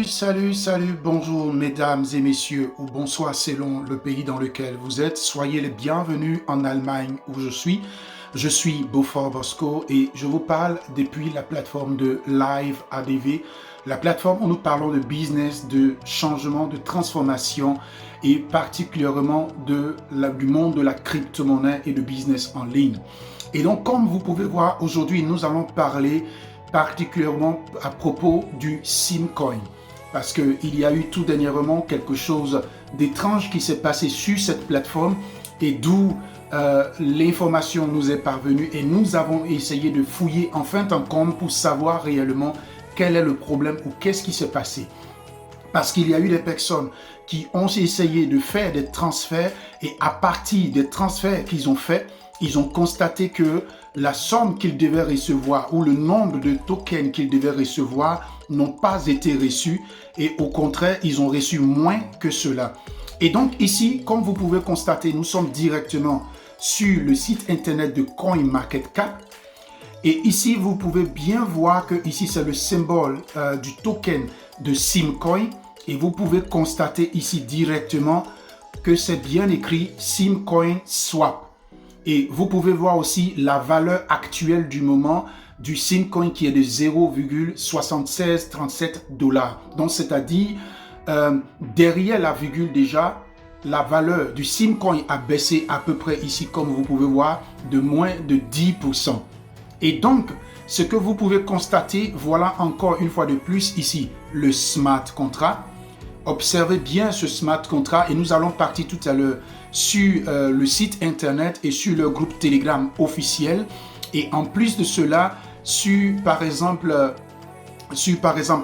Salut, bonjour mesdames et messieurs, ou bonsoir selon le pays dans lequel vous êtes. Soyez les bienvenus en Allemagne où je suis. Je suis Beaufort Bosco et je vous parle depuis la plateforme de Live ADV, la plateforme où nous parlons de business, de changement, de transformation et particulièrement du monde de la crypto-monnaie et de business en ligne. Et donc, comme vous pouvez voir, aujourd'hui, nous allons parler particulièrement à propos du Simcoin. Parce qu'il y a eu tout dernièrement quelque chose d'étrange qui s'est passé sur cette plateforme et d'où l'information nous est parvenue et nous avons essayé de fouiller en fin de compte pour savoir réellement quel est le problème ou qu'est-ce qui s'est passé. Parce qu'il y a eu des personnes qui ont essayé de faire des transferts et à partir des transferts qu'ils ont faits, ils ont constaté que la somme qu'ils devaient recevoir ou le nombre de tokens qu'ils devaient recevoir n'ont pas été reçus et au contraire, ils ont reçu moins que cela. Et donc ici, comme vous pouvez constater, nous sommes directement sur le site internet de CoinMarketCap. Et ici, vous pouvez bien voir que ici, c'est le symbole du token de Simcoin. Et vous pouvez constater ici directement que c'est bien écrit Simcoin Swap. Et vous pouvez voir aussi la valeur actuelle du moment du Simcoin qui est de 0,7637 $. Donc, c'est-à-dire, derrière la virgule déjà, la valeur du Simcoin a baissé à peu près ici, comme vous pouvez voir, de moins de 10%. Et donc, ce que vous pouvez constater, voilà encore une fois de plus ici, le smart contract. Observez bien ce smart contract et nous allons partir tout à l'heure sur le site internet et sur le groupe Telegram officiel. Et en plus de cela, sur par exemple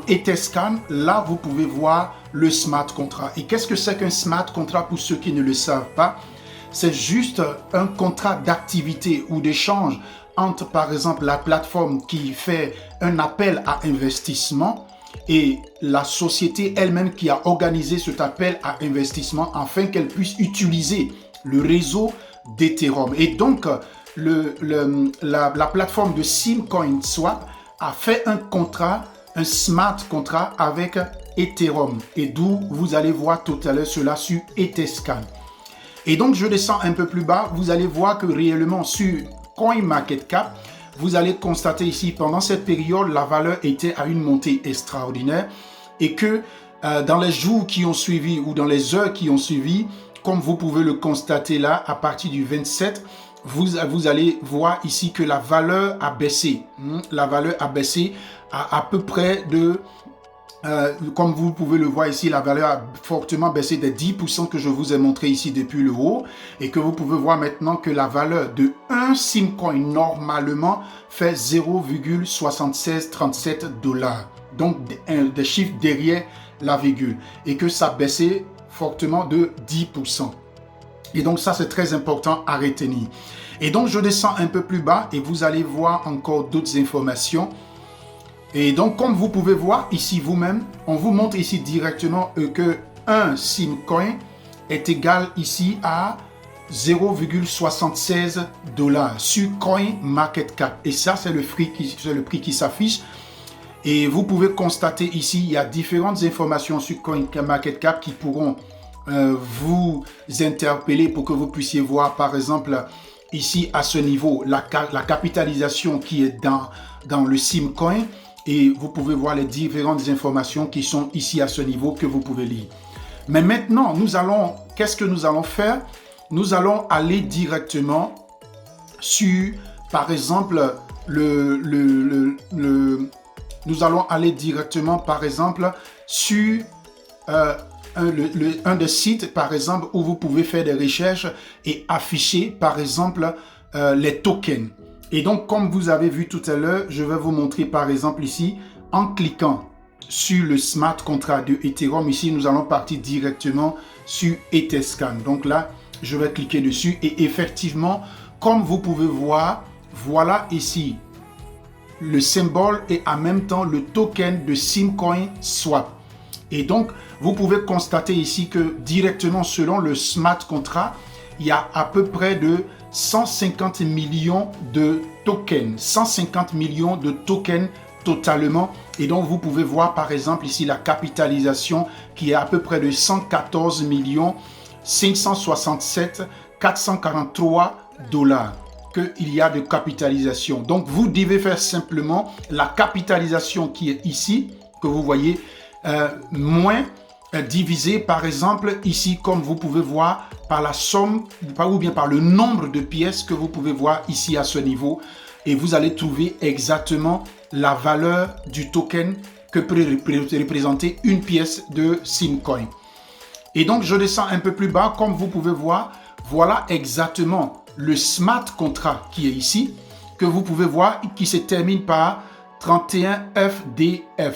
Etherscan, là vous pouvez voir le smart contract. Et qu'est-ce que c'est qu'un smart contract pour ceux qui ne le savent pas? C'est juste un contrat d'activité ou d'échange entre par exemple la plateforme qui fait un appel à investissement et la société elle-même qui a organisé cet appel à investissement afin qu'elle puisse utiliser le réseau d'Ethereum. Et donc, la plateforme de Simcoin Swap a fait un contrat, un smart contract avec Ethereum. Et d'où vous allez voir tout à l'heure cela sur Etherscan. Et donc, je descends un peu plus bas. Vous allez voir que réellement sur CoinMarketCap, vous allez constater ici, pendant cette période, la valeur était à une montée extraordinaire et que dans les jours qui ont suivi ou dans les heures qui ont suivi, comme vous pouvez le constater là, à partir du 27, vous allez voir ici que la valeur a baissé. La valeur a baissé à peu près de... comme vous pouvez le voir ici, la valeur a fortement baissé des 10% que je vous ai montré ici depuis le haut et que vous pouvez voir maintenant que la valeur de un Simcoin normalement fait 0,7637 $. Donc des chiffres derrière la virgule et que ça baissait fortement de 10%. Et donc ça c'est très important à retenir. Et donc je descends un peu plus bas et vous allez voir encore d'autres informations. Et donc, comme vous pouvez voir ici vous-même, on vous montre ici directement que un Simcoin est égal ici à 0,76 $ sur CoinMarketCap. Et ça, c'est le prix qui s'affiche. Et vous pouvez constater ici, il y a différentes informations sur CoinMarketCap qui pourront vous interpeller pour que vous puissiez voir, par exemple, ici à ce niveau, la capitalisation qui est dans le Simcoin. Et vous pouvez voir les différentes informations qui sont ici à ce niveau que vous pouvez lire. Mais maintenant, qu'est-ce que nous allons faire? Nous allons aller directement sur, par exemple, nous allons aller directement, par exemple, sur un des sites, par exemple, où vous pouvez faire des recherches et afficher, par exemple, les tokens. Et donc, comme vous avez vu tout à l'heure, je vais vous montrer par exemple ici, en cliquant sur le smart contract de Ethereum, ici, nous allons partir directement sur Etherscan. Donc là, je vais cliquer dessus et effectivement, comme vous pouvez voir, voilà ici le symbole et en même temps le token de Simcoin Swap. Et donc, vous pouvez constater ici que directement selon le smart contract, il y a à peu près de 150 millions de tokens. 150 millions de tokens totalement. Et donc, vous pouvez voir, par exemple, ici, la capitalisation qui est à peu près de 114 567 443 $ qu'il y a de capitalisation. Donc, vous devez faire simplement la capitalisation qui est ici, que vous voyez, moins divisé, par exemple, ici, comme vous pouvez voir, par la somme, ou bien par le nombre de pièces que vous pouvez voir ici à ce niveau. Et vous allez trouver exactement la valeur du token que peut représenter une pièce de Simcoin. Et donc, je descends un peu plus bas, comme vous pouvez voir, voilà exactement le smart contract qui est ici, que vous pouvez voir, qui se termine par 31FDF.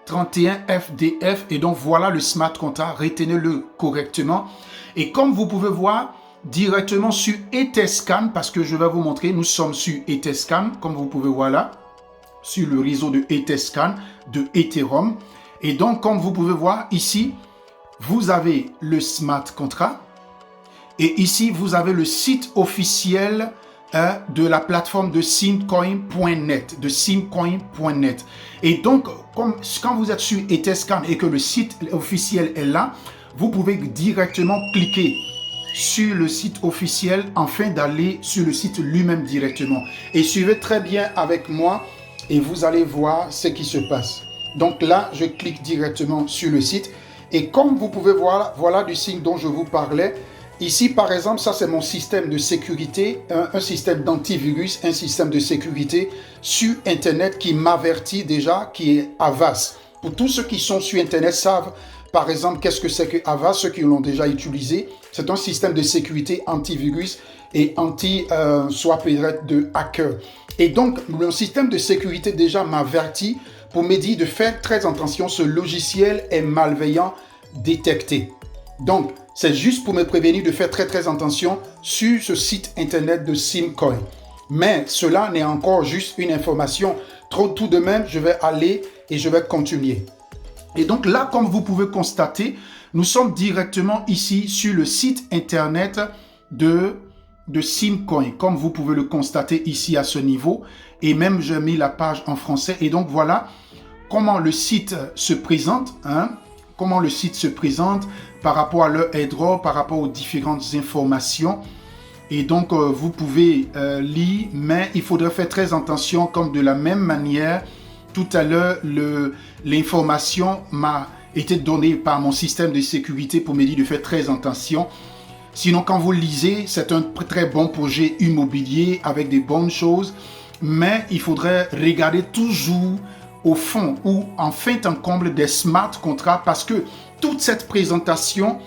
31FDF, et donc voilà le smart contract, retenez-le correctement. Et comme vous pouvez voir, directement sur Etherscan, parce que je vais vous montrer, nous sommes sur Etherscan, comme vous pouvez voir là, sur le réseau de Etherscan, de Ethereum. Et donc, comme vous pouvez voir ici, vous avez le smart contract, et ici, vous avez le site officiel de la plateforme de simcoin.net, Et donc, quand vous êtes sur Etherscan et que le site officiel est là, vous pouvez directement cliquer sur le site officiel afin d'aller sur le site lui-même directement. Et suivez très bien avec moi et vous allez voir ce qui se passe. Donc là, je clique directement sur le site et comme vous pouvez voir, voilà du signe dont je vous parlais. Ici, par exemple, ça c'est mon système de sécurité, un système d'antivirus, un système de sécurité sur Internet qui m'avertit déjà, qui est Avast. Pour tous ceux qui sont sur Internet savent, par exemple, qu'est-ce que c'est que Avast, ceux qui l'ont déjà utilisé. C'est un système de sécurité antivirus et soit peut-être de hacker. Et donc, le système de sécurité déjà m'avertit pour me dire de faire très attention, ce logiciel est malveillant détecté. Donc, c'est juste pour me prévenir de faire très attention sur ce site internet de Simcoin. Mais cela n'est encore juste une information. Tout de même, je vais aller et je vais continuer. Et donc là, comme vous pouvez constater, nous sommes directement ici sur le site internet de Simcoin, comme vous pouvez le constater ici à ce niveau. Et même, j'ai mis la page en français. Et donc, voilà comment le site se présente, comment le site se présente par rapport à leur airdrop, par rapport aux différentes informations. Et donc, vous pouvez lire, mais il faudrait faire très attention, comme de la même manière, tout à l'heure, l'information m'a été donnée par mon système de sécurité pour me dire de faire très attention. Sinon, quand vous lisez, c'est un très bon projet immobilier avec des bonnes choses, mais il faudrait regarder toujours au fond ou en fin en comble des smart contracts parce que toute cette présentation,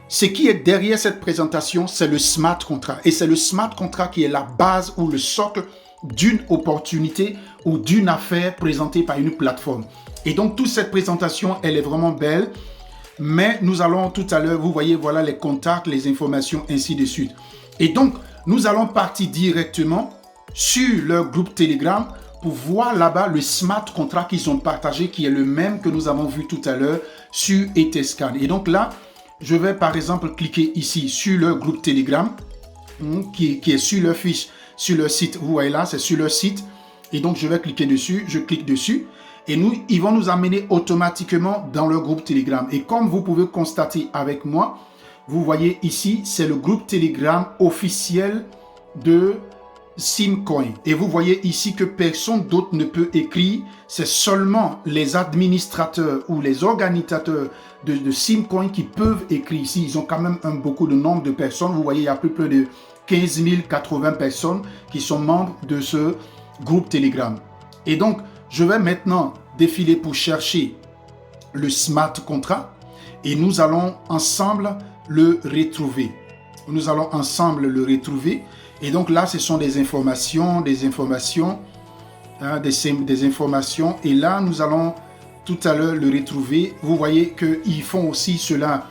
ce qui est derrière cette présentation, c'est le smart contract. Et c'est le smart contract qui est la base ou le socle d'une opportunité ou d'une affaire présentée par une plateforme. Et donc, toute cette présentation, elle est vraiment belle. Mais nous allons tout à l'heure, vous voyez, voilà les contacts, les informations, ainsi de suite. Et donc, nous allons partir directement sur leur groupe Telegram pour voir là-bas le smart contract qu'ils ont partagé, qui est le même que nous avons vu tout à l'heure sur Etherscan. Et donc là, je vais par exemple cliquer ici sur leur groupe Telegram, qui est sur leur fiche, sur leur site. Vous voyez là, c'est sur leur site. Et donc, je vais cliquer dessus, je clique dessus. Et ils vont nous amener automatiquement dans le groupe Telegram. Et comme vous pouvez constater avec moi, vous voyez ici, c'est le groupe Telegram officiel de Simcoin. Et vous voyez ici que personne d'autre ne peut écrire. C'est seulement les administrateurs ou les organisateurs de Simcoin qui peuvent écrire ici. Ils ont quand même beaucoup de nombre de personnes. Vous voyez, il y a plus de 15 080 personnes qui sont membres de ce groupe Telegram. Et donc, je vais maintenant défiler pour chercher le smart contract et nous allons ensemble le retrouver. Nous allons ensemble le retrouver. Et donc là, ce sont des informations. Et là, nous allons tout à l'heure le retrouver. Vous voyez qu'ils font aussi cela.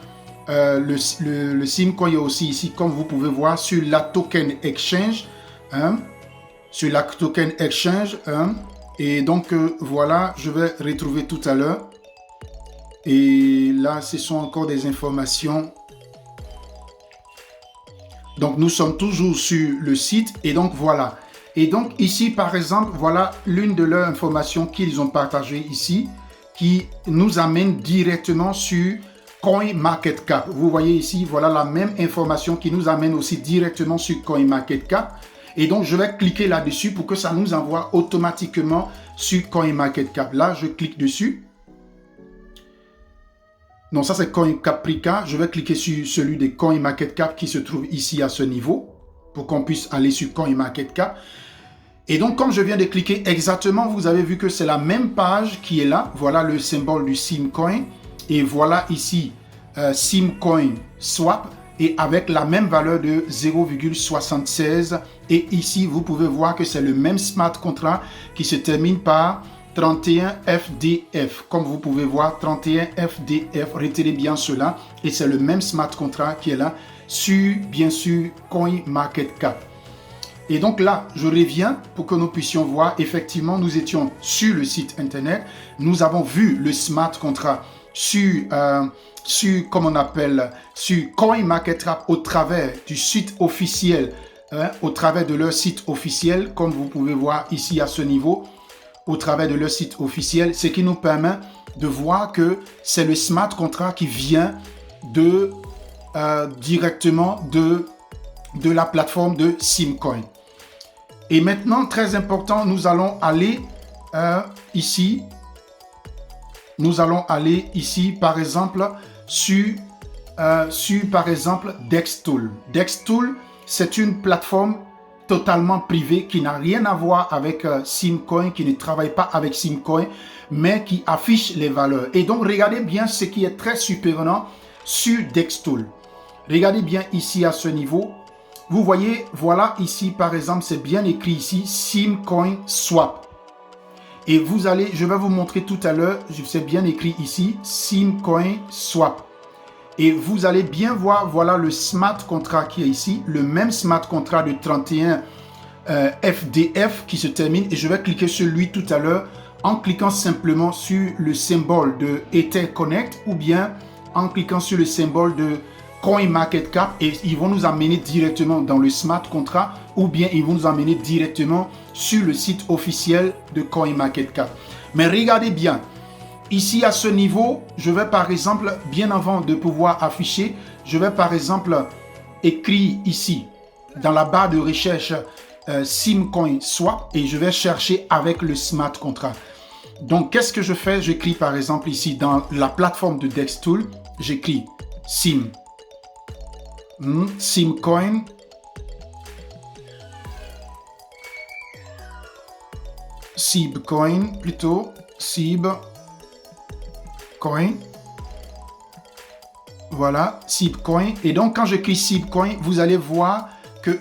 Le Simcoin est aussi ici, comme vous pouvez voir, sur la Token Exchange. Sur la Token Exchange. Et donc, voilà, je vais retrouver tout à l'heure. Et là, ce sont encore des informations. Donc, nous sommes toujours sur le site. Et donc, voilà. Et donc ici, par exemple, voilà l'une de leurs informations qu'ils ont partagées ici, qui nous amène directement sur CoinMarketCap. Vous voyez ici, voilà la même information qui nous amène aussi directement sur CoinMarketCap. Et donc, je vais cliquer là-dessus pour que ça nous envoie automatiquement sur CoinMarketCap. Là, je clique dessus. Non, ça c'est CoinCaprica. Je vais cliquer sur celui de CoinMarketCap qui se trouve ici à ce niveau pour qu'on puisse aller sur CoinMarketCap. Et donc, comme je viens de cliquer exactement, vous avez vu que c'est la même page qui est là. Voilà le symbole du Simcoin. Et voilà ici Simcoin Swap. Et avec la même valeur de 0,76. Et ici, vous pouvez voir que c'est le même smart contract qui se termine par 31 FDF. Comme vous pouvez voir, 31 FDF, retenez bien cela. Et c'est le même smart contract qui est là sur, bien sûr, CoinMarketCap. Et donc là, je reviens pour que nous puissions voir. Effectivement, nous étions sur le site internet. Nous avons vu le smart contract sur CoinMarketCap au travers du site officiel, au travers de leur site officiel, comme vous pouvez voir ici à ce niveau, au travers de leur site officiel, ce qui nous permet de voir que c'est le smart contract qui vient directement de la plateforme de Simcoin. Et maintenant, très important, nous allons aller ici. Nous allons aller ici, par exemple, sur par exemple, Dextool. Dextool, c'est une plateforme totalement privée qui n'a rien à voir avec Simcoin, qui ne travaille pas avec Simcoin, mais qui affiche les valeurs. Et donc, regardez bien ce qui est très surprenant sur Dextool. Regardez bien ici à ce niveau. Vous voyez, voilà ici, par exemple, c'est bien écrit ici, Simcoin Swap. Et vous allez, je vais vous montrer tout à l'heure, c'est bien écrit ici, Simcoin Swap. Et vous allez bien voir, voilà le smart contract qui est ici, le même smart contract de 31 FDF qui se termine. Et je vais cliquer sur lui tout à l'heure en cliquant simplement sur le symbole de Ether Connect ou bien en cliquant sur le symbole de CoinMarketCap et ils vont nous amener directement dans le smart contract ou bien ils vont nous amener directement sur le site officiel de CoinMarketCap. Mais regardez bien, ici à ce niveau, je vais par exemple, bien avant de pouvoir afficher, je vais par exemple écrire ici dans la barre de recherche Simcoin Swap et je vais chercher avec le smart contract. Donc qu'est-ce que je fais? J'écris par exemple ici dans la plateforme de Dextool, j'écris Simcoin Sibcoin plutôt Sibcoin, voilà Sibcoin. Et donc quand j'écris Sibcoin, vous allez voir que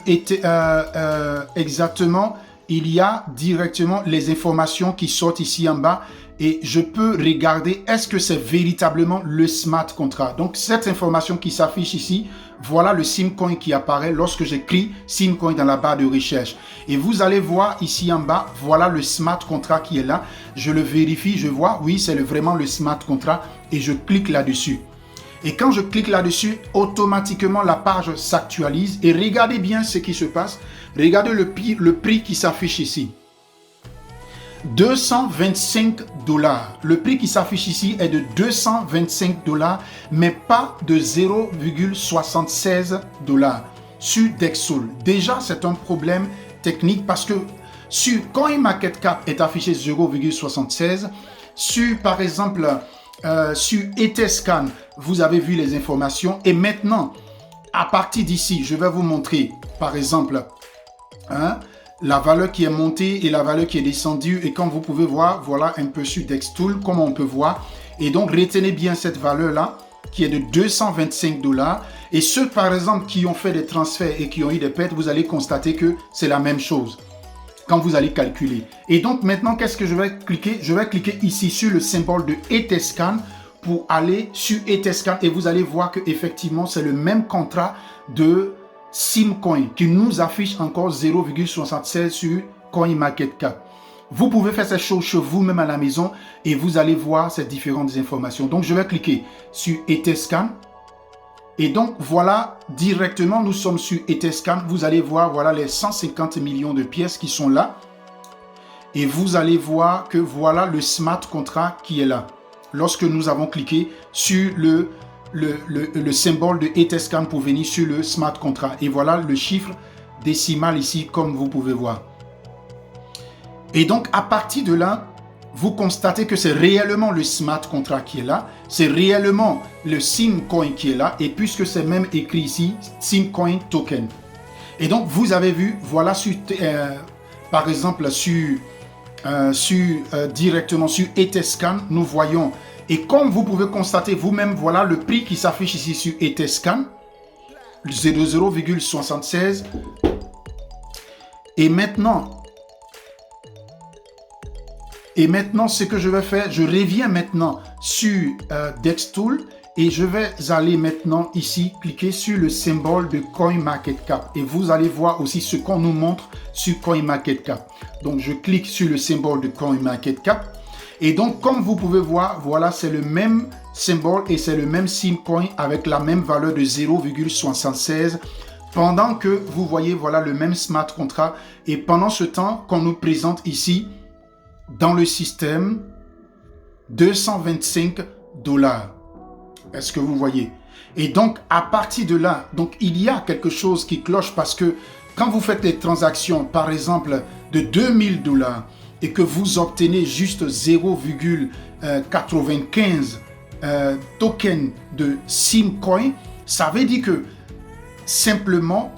exactement il y a directement les informations qui sortent ici en bas et je peux regarder est-ce que c'est véritablement le smart contract. Donc cette information qui s'affiche ici, voilà le Simcoin qui apparaît lorsque j'écris Simcoin dans la barre de recherche. Et vous allez voir ici en bas, voilà le smart contract qui est là. Je le vérifie, je vois, oui, c'est vraiment le smart contract et je clique là-dessus. Et quand je clique là-dessus, automatiquement la page s'actualise et regardez bien ce qui se passe. Regardez le prix qui s'affiche ici. 225 $. Le prix qui s'affiche ici est de 225 $, mais pas de 0,76 $ sur Dextool. Déjà, c'est un problème technique parce que sur CoinMarketCap est affiché 0,76. Sur, par exemple, sur Etherscan, vous avez vu les informations. Et maintenant, à partir d'ici, je vais vous montrer, par exemple, la valeur qui est montée et la valeur qui est descendue. Et comme vous pouvez voir, voilà un peu sur Dextool, comme on peut voir. Et donc, retenez bien cette valeur-là, qui est de 225 $. Et ceux, par exemple, qui ont fait des transferts et qui ont eu des pertes, vous allez constater que c'est la même chose quand vous allez calculer. Et donc, maintenant, qu'est-ce que je vais cliquer? Je vais cliquer ici sur le symbole de Etherscan pour aller sur Etherscan et vous allez voir que effectivement c'est le même contrat de Simcoin qui nous affiche encore 0,76 sur CoinMarketCap. Vous pouvez faire ces choses chez vous-même à la maison et vous allez voir ces différentes informations. Donc je vais cliquer sur Etherscan Et donc, voilà, directement, nous sommes sur Etherscan. Vous allez voir, voilà les 150 millions de pièces qui sont là. Et vous allez voir que voilà le smart contract qui est là. Lorsque nous avons cliqué sur le symbole de Etherscan pour venir sur le smart contract. Et voilà le chiffre décimal ici, comme vous pouvez voir. Et donc, à partir de là, vous constatez que c'est réellement le smart contract qui est là. C'est réellement le Simcoin qui est là. Et puisque c'est même écrit ici, Simcoin Token. Et donc, vous avez vu, voilà, par exemple, directement sur Etherscan, nous voyons. Et comme vous pouvez constater vous-même, voilà le prix qui s'affiche ici sur Etherscan. 0,76. Et maintenant, ce que je vais faire, je reviens maintenant sur DexTool et je vais aller maintenant ici, cliquer sur le symbole de CoinMarketCap. Et vous allez voir aussi ce qu'on nous montre sur CoinMarketCap. Donc, je clique sur le symbole de CoinMarketCap. Et donc, comme vous pouvez voir, voilà, c'est le même symbole et c'est le même Simcoin avec la même valeur de 0,76. Pendant que vous voyez, voilà, le même smart contract. Et pendant ce temps qu'on nous présente ici, dans le système, 225 $. Est-ce que vous voyez? Et donc, à partir de là, donc il y a quelque chose qui cloche parce que quand vous faites des transactions, par exemple, de 2000 $ et que vous obtenez juste 0,95 tokens de Simcoin, ça veut dire que simplement,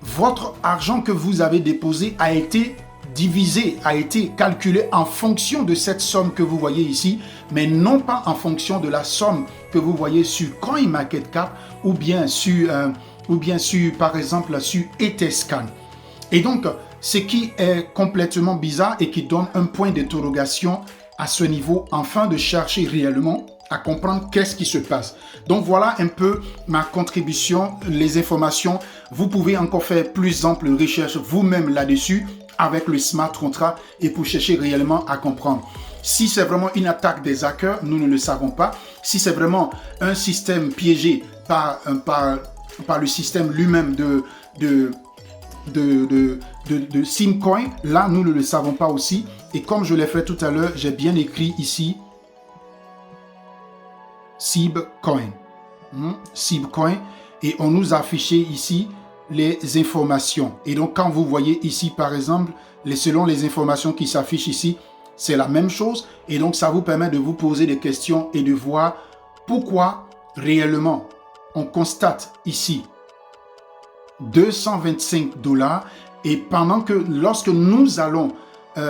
votre argent que vous avez déposé a été divisé, a été calculé en fonction de cette somme que vous voyez ici, mais non pas en fonction de la somme que vous voyez sur CoinMarketCap ou bien sur, par exemple, sur Etherscan. Et donc, ce qui est complètement bizarre et qui donne un point d'interrogation à ce niveau, afin de chercher réellement à comprendre qu'est-ce qui se passe. Donc voilà un peu ma contribution, les informations. Vous pouvez encore faire plus ample recherche vous-même là-dessus avec le smart contract et pour chercher réellement à comprendre. Si c'est vraiment une attaque des hackers, nous ne le savons pas. Si c'est vraiment un système piégé par le système lui-même de Simcoin, là nous ne le savons pas aussi. Et comme je l'ai fait tout à l'heure, j'ai bien écrit ici Simcoin. Simcoin, et on nous a affiché ici les informations. Et donc quand vous voyez ici par exemple, selon les informations qui s'affichent ici, c'est la même chose. Et donc ça vous permet de vous poser des questions et de voir pourquoi réellement on constate ici 225 $, et pendant que lorsque nous allons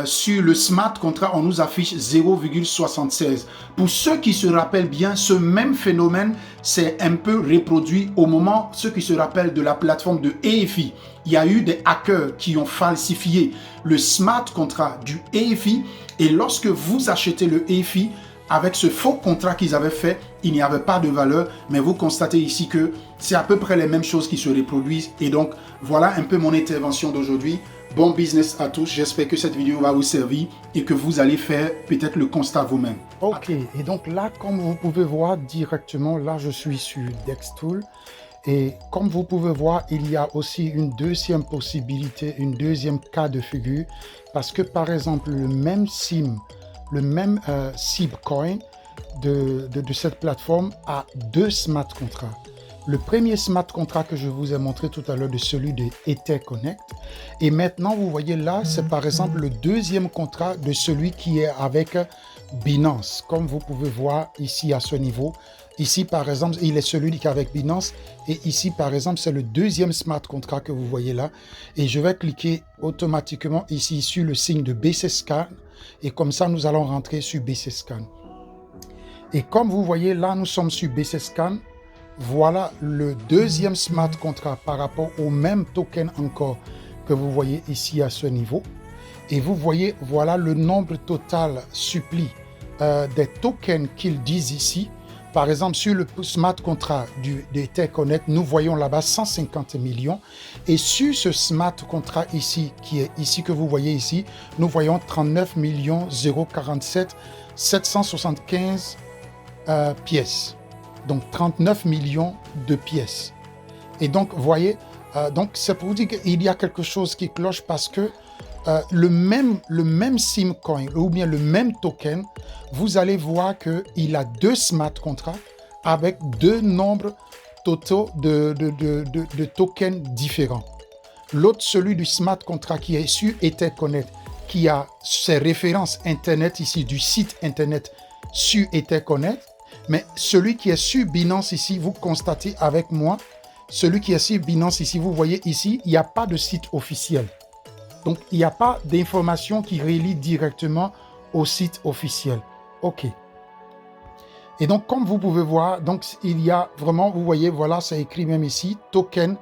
sur le smart contract, on nous affiche 0,76. Pour ceux qui se rappellent bien, ce même phénomène s'est un peu reproduit au moment, ceux qui se rappellent de la plateforme de EFI. Il y a eu des hackers qui ont falsifié le smart contract du EFI, et lorsque vous achetez le EFI, avec ce faux contrat qu'ils avaient fait, il n'y avait pas de valeur, mais vous constatez ici que c'est à peu près les mêmes choses qui se reproduisent. Et donc, voilà un peu mon intervention d'aujourd'hui. Bon business à tous, j'espère que cette vidéo va vous servir et que vous allez faire peut-être le constat vous-même. Ok, et donc là, comme vous pouvez voir directement, là je suis sur DexTool. Et comme vous pouvez voir, il y a aussi une deuxième possibilité, une deuxième cas de figure. Parce que par exemple, le même Simcoin de cette plateforme a deux smart contracts. Le premier smart contract que je vous ai montré tout à l'heure, de celui de EtherConnect. Et maintenant, vous voyez là, c'est par exemple le deuxième contrat de celui qui est avec Binance. Comme vous pouvez voir ici à ce niveau. Ici, par exemple, il est celui qui est avec Binance. Et ici, par exemple, c'est le deuxième smart contract que vous voyez là. Et je vais cliquer automatiquement ici sur le signe de BCScan. Et comme ça, nous allons rentrer sur BCScan. Et comme vous voyez là, nous sommes sur BCScan. Voilà le deuxième smart contract par rapport au même token encore que vous voyez ici à ce niveau. Et vous voyez, voilà le nombre total suppli des tokens qu'ils disent ici. Par exemple, sur le smart contract d'EtherConnect, nous voyons là-bas 150 millions. Et sur ce smart contract ici, qui est ici que vous voyez ici, nous voyons 39 047 775 pièces. Donc 39 millions de pièces. Et donc, vous voyez, donc c'est pour vous dire qu'il y a quelque chose qui cloche parce que le même Simcoin ou bien le même token, vous allez voir qu'il a 2 smart contracts avec 2 nombres totaux de tokens différents. L'autre, celui du smart contract qui est sur Etherconnect, qui a ses références Internet ici, du site Internet sur Etherconnect, mais celui qui est sur Binance ici, vous constatez avec moi, celui qui est sur Binance ici, vous voyez ici, il n'y a pas de site officiel. Donc, il n'y a pas d'information qui relie directement au site officiel. OK. Et donc, comme vous pouvez voir, donc il y a vraiment, vous voyez, voilà, c'est écrit même ici, token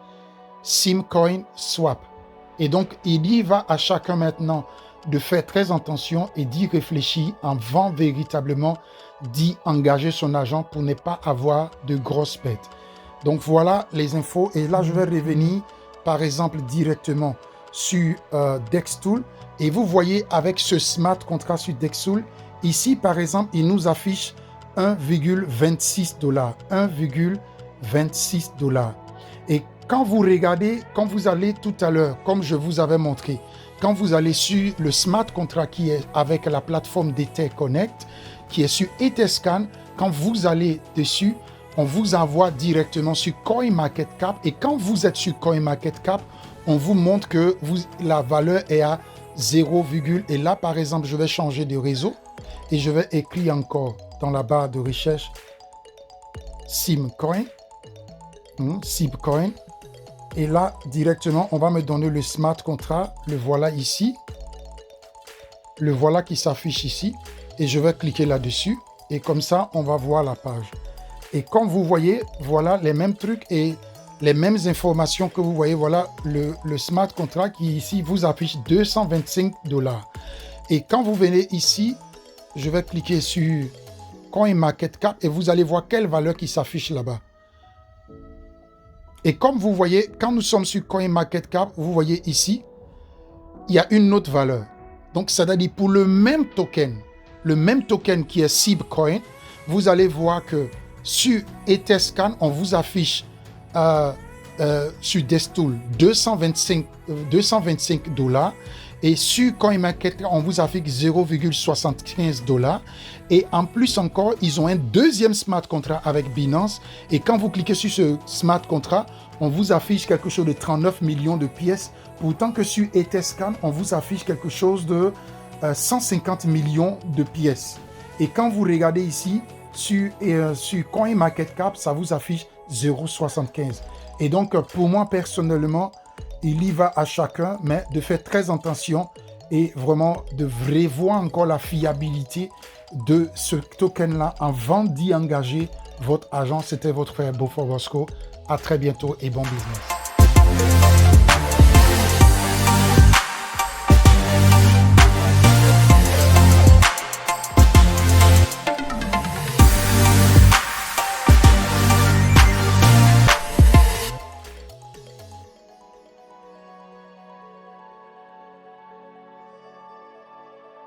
Simcoin Swap. Et donc, il y va à chacun maintenant de faire très attention et d'y réfléchir avant véritablement d'y engager son argent pour ne pas avoir de grosses pertes. Donc, voilà les infos. Et là, je vais revenir, par exemple, directement sur Dextool. Et vous voyez avec ce smart contract sur Dextool, ici, par exemple, il nous affiche 1,26 $. 1,26 $. Et quand vous regardez, quand vous allez tout à l'heure, comme je vous avais montré, quand vous allez sur le smart contract qui est avec la plateforme d'Etherconnect, qui est sur Etherscan, quand vous allez dessus, on vous envoie directement sur CoinMarketCap. Et quand vous êtes sur CoinMarketCap, on vous montre que la valeur est à 0, et là, par exemple, je vais changer de réseau et je vais écrire encore dans la barre de recherche Simcoin. Simcoin. Et là, directement, on va me donner le smart contract. Le voilà ici. Le voilà qui s'affiche ici. Et je vais cliquer là-dessus. Et comme ça, on va voir la page. Et comme vous voyez, voilà les mêmes trucs et les mêmes informations que vous voyez. Voilà le smart contract qui ici vous affiche 225 $. Et quand vous venez ici, je vais cliquer sur CoinMarketCap et vous allez voir quelle valeur qui s'affiche là-bas. Et comme vous voyez, quand nous sommes sur CoinMarketCap, vous voyez ici, il y a une autre valeur. Donc, c'est-à-dire pour le même token qui est Simcoin, vous allez voir que sur Etherscan, on vous affiche sur Dextool 225 $. Et sur CoinMarketCap, on vous affiche 0,75 $. Et en plus encore, ils ont un deuxième smart contract avec Binance. Et quand vous cliquez sur ce smart contract, on vous affiche quelque chose de 39 millions de pièces. Pourtant que sur Etherscan, on vous affiche quelque chose de 150 millions de pièces. Et quand vous regardez ici, sur CoinMarketCap, ça vous affiche 0,75. Et donc, pour moi, personnellement, il y va à chacun, mais de faire très attention et vraiment de revoir encore la fiabilité de ce token-là avant d'y engager votre argent. C'était votre frère Beaufort Bosco. À très bientôt et bon business.